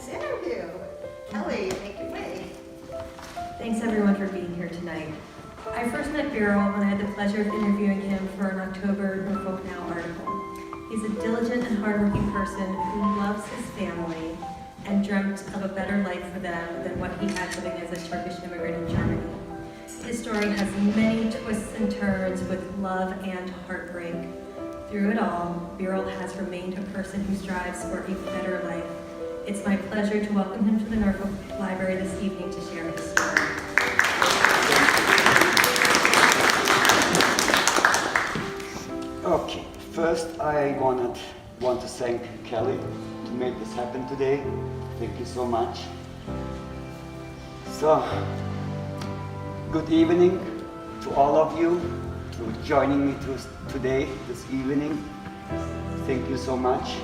this interview. Kelly, make it way. Thanks everyone for being here tonight. I first met Birol when I had the pleasure of interviewing him for an October Norfolk Now article. He's a diligent and hardworking person who loves his family and dreamt of a better life for them than what he had living as a Turkish immigrant in Germany. His story has many twists and turns with love and heartbreak. Through it all, Birol has remained a person who strives for a better life. It's my pleasure to welcome him to the Norfolk Library this evening to share his story. Okay, first I want to thank Kelly to make this happen today. Thank you so much. So, good evening to all of you for joining me today, this evening. Thank you so much.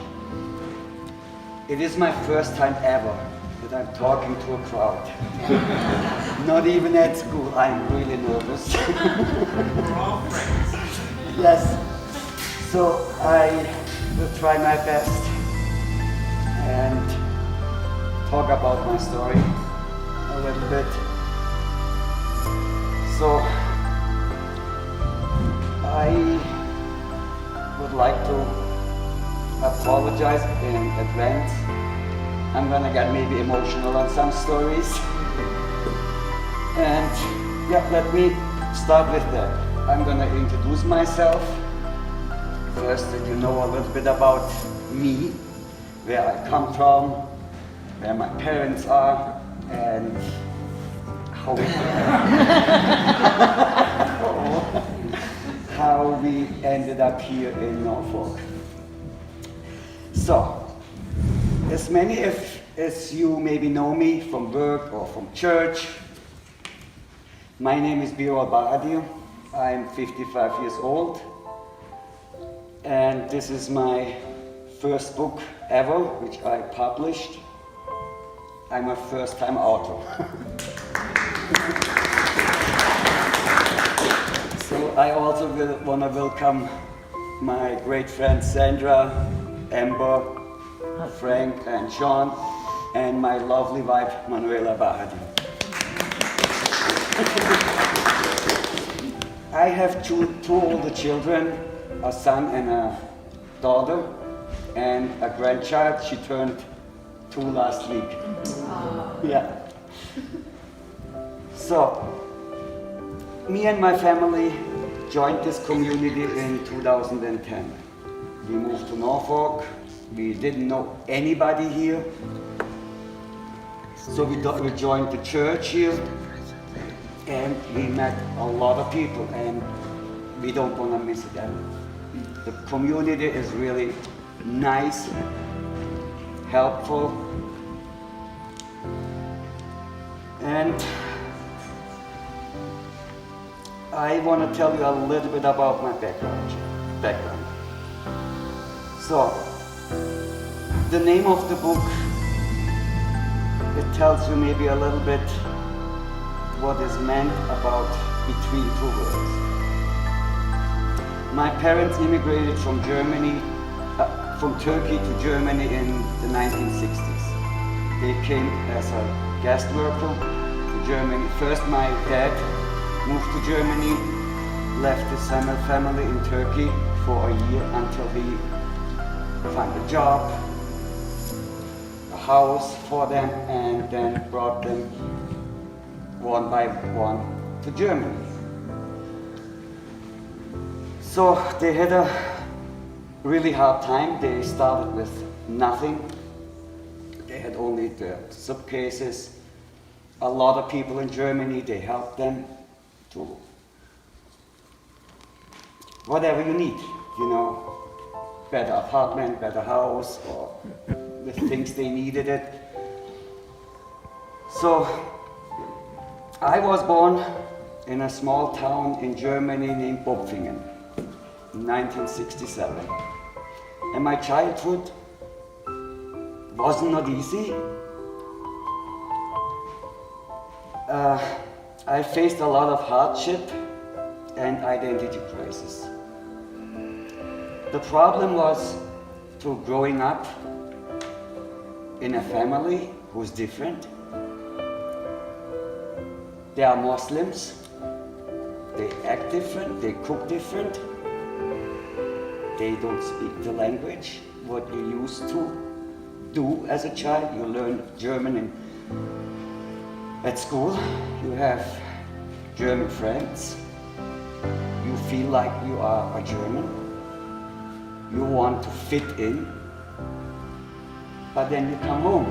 It is my first time ever that I'm talking to a crowd. Not even at school, I'm really nervous. We're all friends. Yes, so I will try my best and talk about my story a little bit. So, I would like to apologize in advance. I'm gonna get maybe emotional on some stories. And yeah, let me start with that. I'm gonna introduce myself. First, that you know a little bit about me, where I come from, where my parents are, and how we ended up here in Norfolk. So, as many as you maybe know me from work or from church, my name is Birol Bahadir. I'm 55 years old, and this is my first book ever, which I published. I'm a first-time author. So I also want to welcome my great friends Sandra, Amber, Frank, and Sean, and my lovely wife Manuela Bahadir. I have two older children, a son and a daughter, and a grandchild. She turned 2 last week. Yeah. So, me and my family joined this community in 2010. We moved to Norfolk. We didn't know anybody here. So we joined the church here, and we met a lot of people, and we don't want to miss it ever. The community is really nice, helpful, and I want to tell you a little bit about my background. So, the name of the book, it tells you maybe a little bit what is meant about between two words. My parents immigrated from Germany, from Turkey to Germany in the 1960s. They came as a guest worker to Germany. First, my dad moved to Germany, left his family in Turkey for a year until he found a job, a house for them, and then brought them one by one to Germany. So they had a really hard time. They started with nothing. They had only the suitcases. A lot of people in Germany, they helped them to whatever you need, you know, better apartment, better house, or the things they needed it. So I was born in a small town in Germany named Bopfingen in 1967. And my childhood was not easy. I faced a lot of hardship and identity crisis. The problem was, through growing up in a family who's different. They are Muslims. They act different, they cook different. They don't speak the language, what you used to do as a child. You learn German at school. You have German friends. You feel like you are a German. You want to fit in. But then you come home.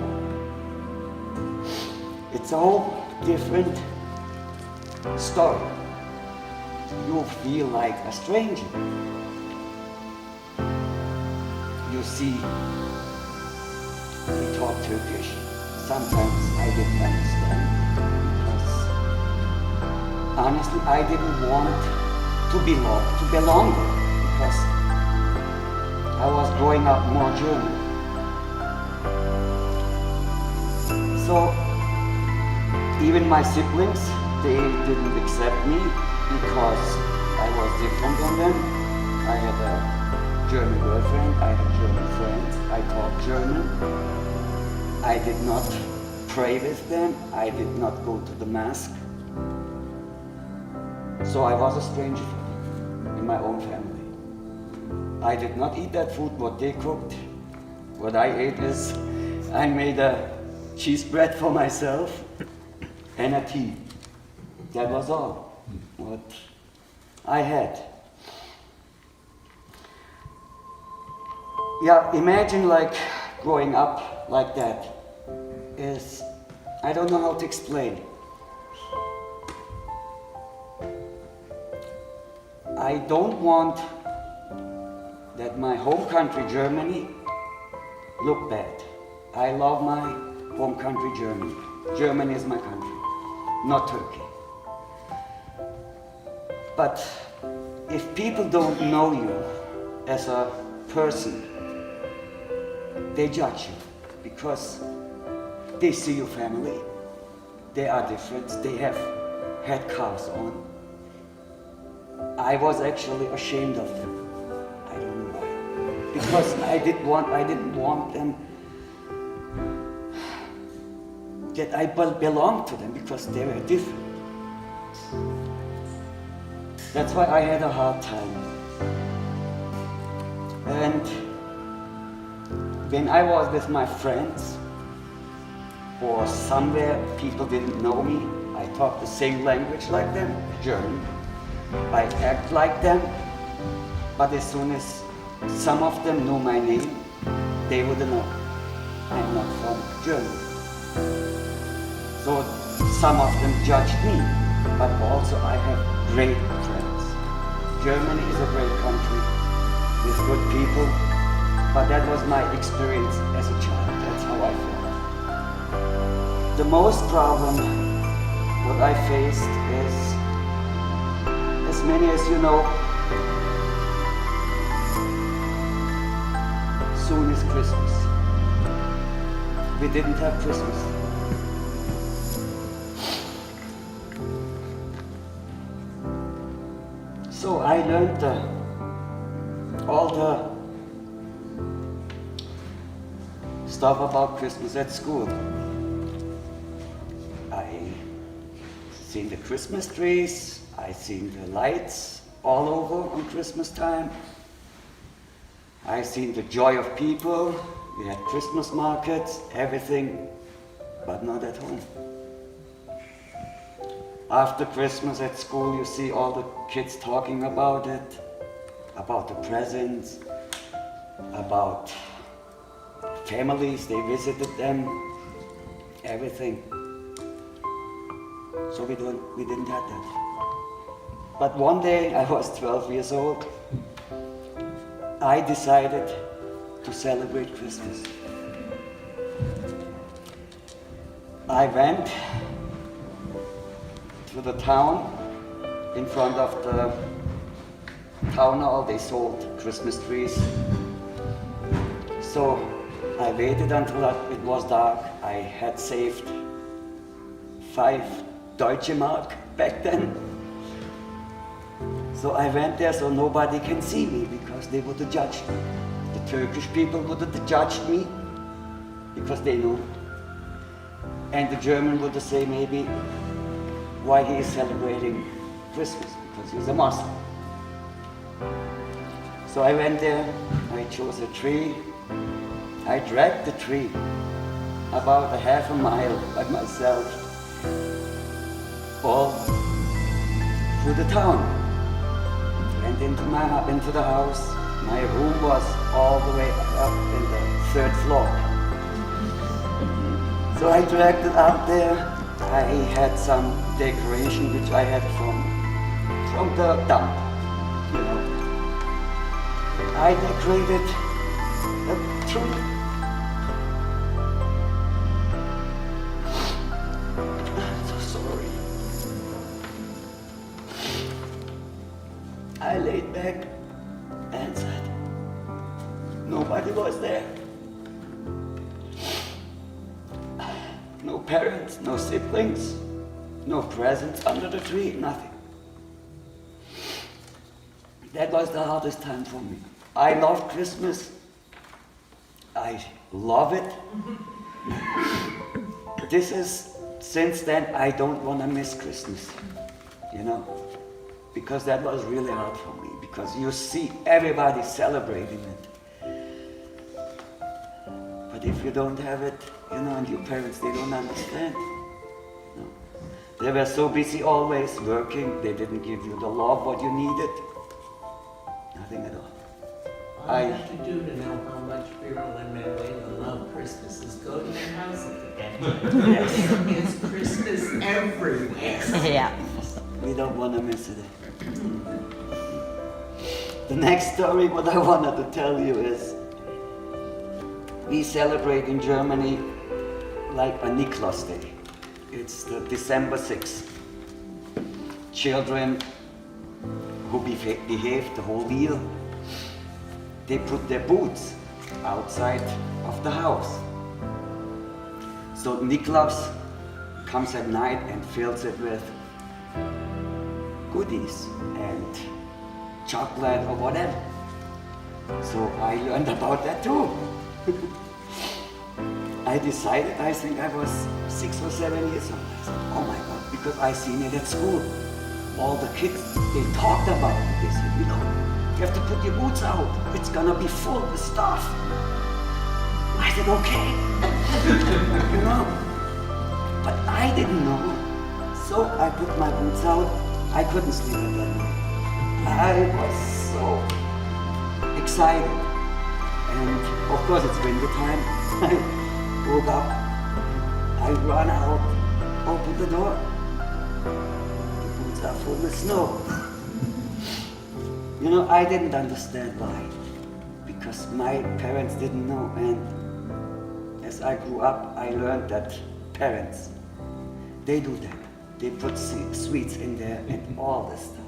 It's a whole different story. You feel like a stranger. You see, we talk Turkish. Sometimes I didn't understand because honestly I didn't want to belong there because I was growing up more German. So even my siblings, they didn't accept me because I was different than them. I had a German girlfriend, I had German friends, I taught German. I did not pray with them, I did not go to the mosque. So I was a stranger in my own family. I did not eat that food, what they cooked. What I ate is, I made a cheese bread for myself and a tea. That was all what I had. Yeah, imagine like growing up like that is, I don't know how to explain. I don't want that my home country, Germany, look bad. I love my home country, Germany. Germany is my country, not Turkey. But if people don't know you as a person, they judge you because they see your family. They are different. They have had cars on. I was actually ashamed of them. I don't know why. Because I didn't want them that I belonged to them because they were different. That's why I had a hard time. And when I was with my friends, or somewhere people didn't know me, I talked the same language like them, German. I act like them, but as soon as some of them knew my name, they wouldn't know. I'm not from Germany. So some of them judged me, but also I have great friends. Germany is a great country with good people, but that was my experience as a child. That's how I felt. The most problem what I faced is, as many as you know, soon is Christmas. We didn't have Christmas. So I learned all the stuff about Christmas at school. I seen the Christmas trees, I seen the lights all over on Christmas time. I seen the joy of people. We had Christmas markets, everything, but not at home. After Christmas at school, you see all the kids talking about it, about the presents, about families, they visited them, everything. So we didn't have that. But one day, I was 12 years old, I decided to celebrate Christmas. I went to the town. In front of the town hall, they sold Christmas trees. So I waited until it was dark. I had saved 5 Deutsche Mark back then. So I went there so nobody can see me because they would have judged me. The Turkish people would have judged me because they know. And the German would say maybe why he is celebrating Christmas, because he's a Muslim. So I went there, I chose a tree, I dragged the tree about a half a mile by myself, all through the town. Went into the house. My room was all the way up in the 3rd floor. So I dragged it out there. I had some decoration which I had from the dump, you know. I decorated a tree. I'm so sorry. I laid back and said, nobody was there. No parents, no siblings, no presents under the tree, nothing. That was the hardest time for me. I love Christmas. I love it. Since then, I don't want to miss Christmas, you know, because that was really hard for me, because you see everybody celebrating it. But if you don't have it, you know, and your parents, they don't understand. No. They were so busy always working, they didn't give you the love what you needed. Nothing at all. All you have to do to know how much Birol and Manuela love Christmas is go to their house at the end. It's Christmas everywhere. Yeah. We don't want to miss it. The next story what I wanted to tell you is we celebrate in Germany like a Nikolaus Day. It's the December 6th. Children who behave the whole year, they put their boots outside of the house. So Nikolaus comes at night and fills it with goodies and chocolate or whatever. So I learned about that too. I decided, I think I was 6 or 7 years old. I said, oh my God, because I seen it at school. All the kids, they talked about it. They said, you know, you have to put your boots out. It's gonna be full with stuff. I said, okay. You know, but I didn't know. So I put my boots out. I couldn't sleep at that night. I was so excited. And of course it's winter time. I woke up, I run out, open the door. The boots are full with snow. You know, I didn't understand why. Because my parents didn't know, and as I grew up, I learned that parents, they do that. They put sweets in there and all this stuff.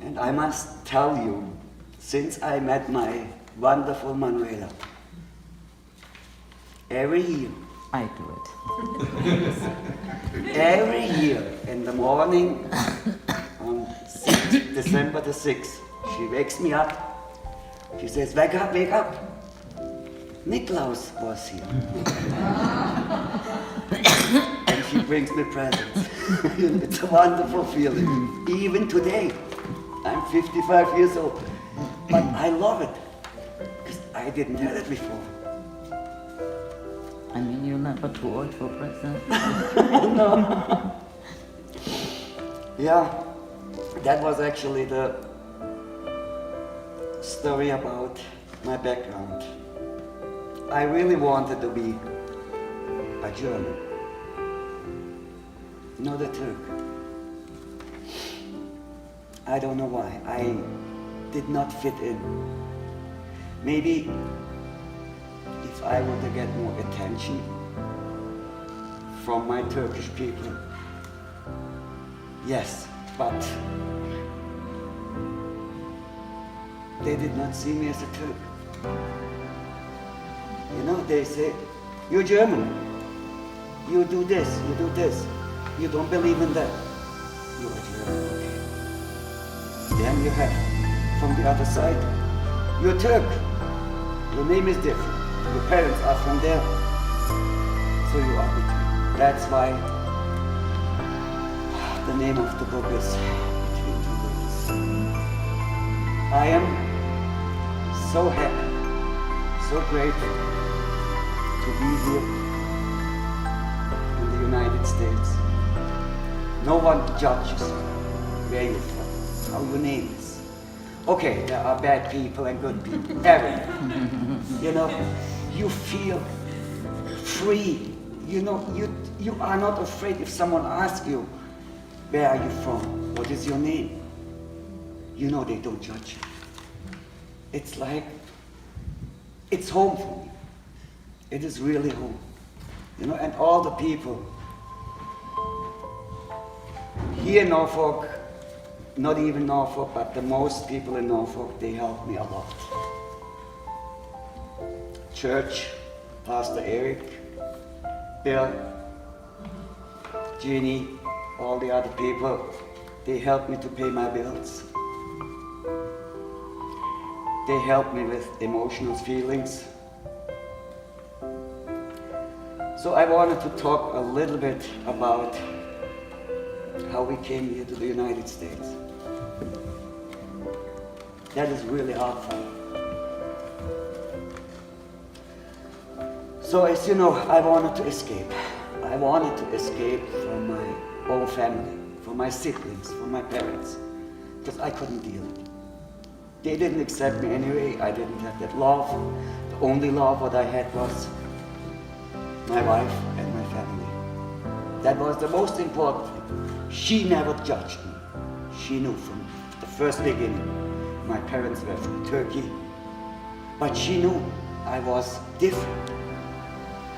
And I must tell you, since I met my wonderful Manuela, every year, I do it. every year in the morning on December the 6th, she wakes me up. She says, wake up, wake up. Nikolaus was here. And she brings me presents. It's a wonderful feeling. Even today, I'm 55 years old, but I love it because I didn't have it before. I mean, you're never too old for presents. No. Yeah, that was actually the story about my background. I really wanted to be a German, not a Turk. I don't know why. I did not fit in. Maybe if I were to get more attention from my Turkish people, yes, but they did not see me as a Turk. You know, they say, you're German, you do this, you don't believe in that. You're a German, okay. Then you have, from the other side, you're Turk, your name is different. Your parents are from there, so you are between. That's why the name of the book is Between Two Worlds. I am so happy, so grateful to be here in the United States. No one judges where you're from, how your name is. Okay, there are bad people and good people everywhere. You know, you feel free. You know, you are not afraid if someone asks you, where are you from? What is your name? You know they don't judge you. It's like, it's home for me. It is really home. You know, and all the people here in Norfolk, not even Norfolk, but the most people in Norfolk, they help me a lot. Church, Pastor Eric, Bill, Jeannie, all the other people, they help me to pay my bills. They help me with emotional feelings. So I wanted to talk a little bit about how we came here to the United States. That is really hard for me. So as you know, I wanted to escape. I wanted to escape from my own family, from my siblings, from my parents, because I couldn't deal with it. They didn't accept me anyway. I didn't have that love. The only love what I had was my wife and my family. That was the most important thing. She never judged me. She knew from the first beginning. My parents were from Turkey, but she knew I was different.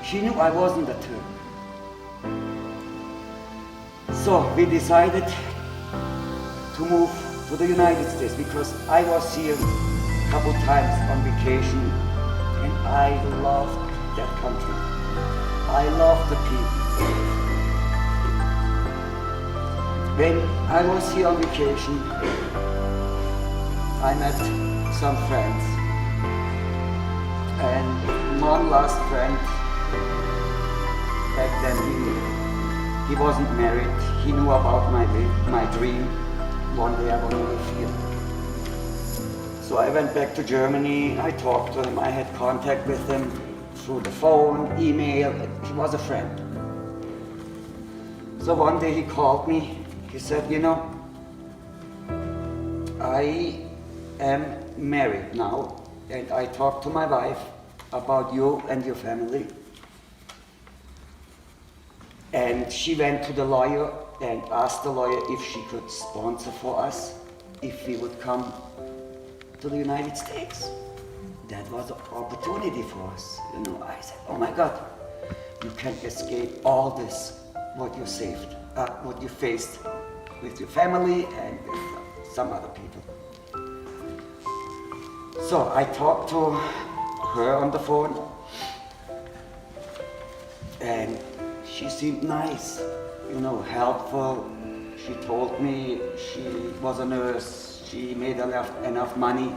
She knew I wasn't a Turk. So we decided to move to the United States because I was here a couple times on vacation and I loved that country. I loved the people. When I was here on vacation, I met some friends. And one last friend, back then he wasn't married. He knew about my dream. One day I want to live here. So I went back to Germany. I talked to him. I had contact with him through the phone, email. He was a friend. So one day he called me. He said, you know, I am married now, and I talked to my wife about you and your family. And she went to the lawyer and asked the lawyer if she could sponsor for us if we would come to the United States. That was an opportunity for us. You know, I said, oh my God, you can escape all this, what you saved, what you faced with your family and with some other people. So I talked to her on the phone, and she seemed nice, you know, helpful. She told me she was a nurse. She made enough money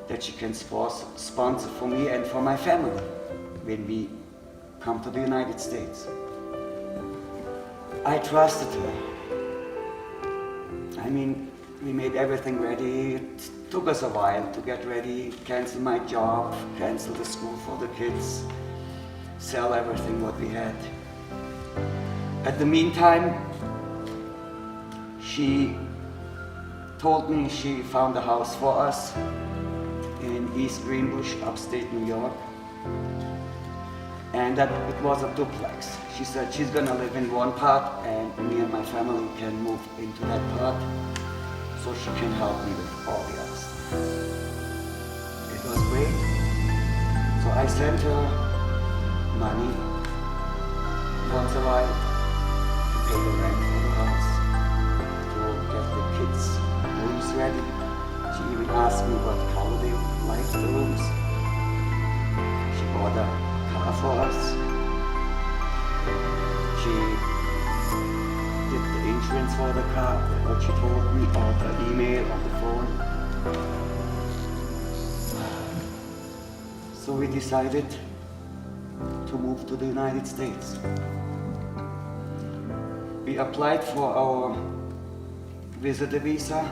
that she can sponsor for me and for my family when we come to the United States. I trusted her. I mean, we made everything ready. It took us a while to get ready, cancel my job, cancel the school for the kids, sell everything what we had. At the meantime, she told me she found a house for us in East Greenbush, upstate New York, and that it was a duplex. She said she's gonna live in one part and me and my family can move into that part so she can help me with all the others. It was great. So I sent her money once a while to pay the rent for the house, to get the kids' rooms ready. She even asked me what color they liked the rooms. She bought a car for us. She did the insurance for the car, what she told me, or the email on the phone. So we decided to move to the United States. We applied for our visitor visa.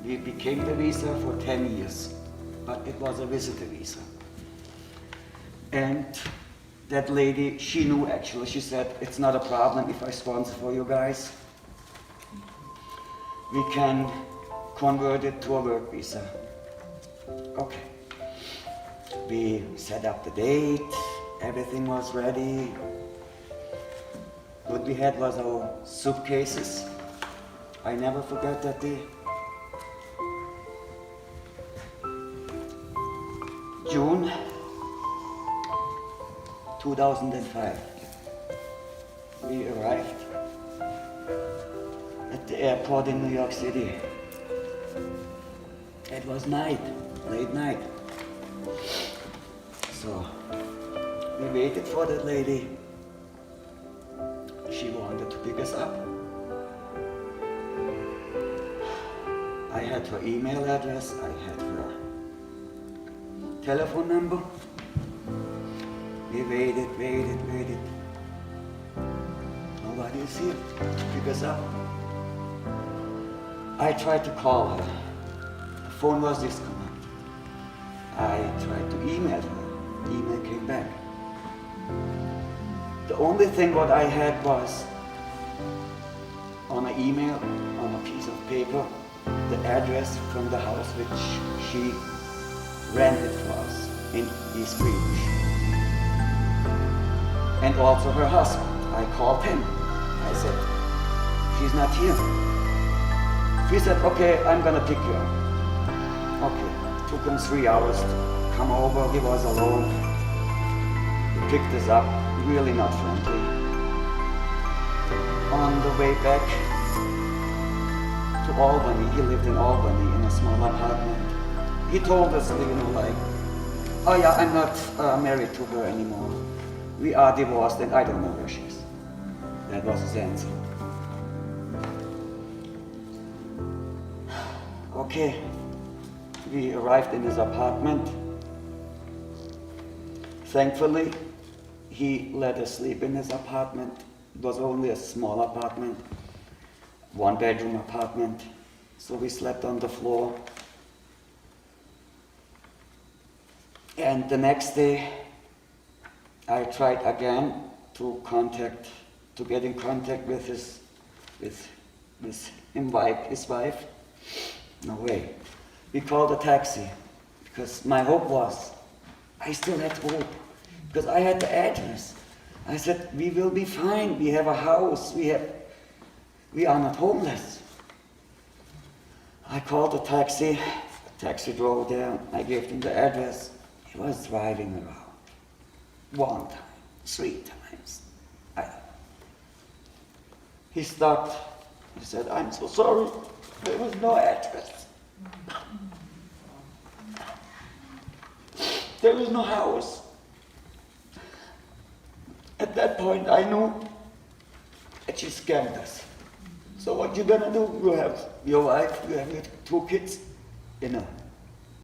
We became the visa for 10 years, but it was a visitor visa. And that lady, she knew actually, she said, it's not a problem if I sponsor for you guys. We can convert it to a work visa. Okay. We set up the date, everything was ready. What we had was our suitcases. I never forget that day. June 2005. We arrived at the airport in New York City. It was night, late night. So we waited for that lady. She wanted to pick us up. I had her email address, I had her telephone number. We waited. Nobody is here to pick us up. I tried to call her. The phone was disconnected. I tried to email her. Email came back. The only thing what I had was on an email, on a piece of paper, the address from the house which she rented for us in East Greenwich. And also her husband. I called him. I said, she's not here. She said, okay, I'm gonna pick you up. Okay, took him 3 hours to come over, he was alone. He picked us up, really not friendly. On the way back to Albany, he lived in Albany in a small apartment. He told us, like, oh yeah, I'm not married to her anymore. We are divorced and I don't know where she is. That was his answer. Okay, we arrived in his apartment. Thankfully, he let us sleep in his apartment. It was only a small apartment, 1-bedroom apartment. So we slept on the floor. And the next day, I tried again to get in contact with his wife. No way. We called a taxi because my hope was, I still had hope because I had the address. I said, we will be fine. We have a house. We are not homeless. I called a taxi. The taxi drove there. I gave him the address. He was driving around. 1 time, 3 times. He stopped. He said, I'm so sorry. There was no address. There was no house. At that point, I knew that she scammed us. So what you gonna do? You have your wife, you have your 2 kids in a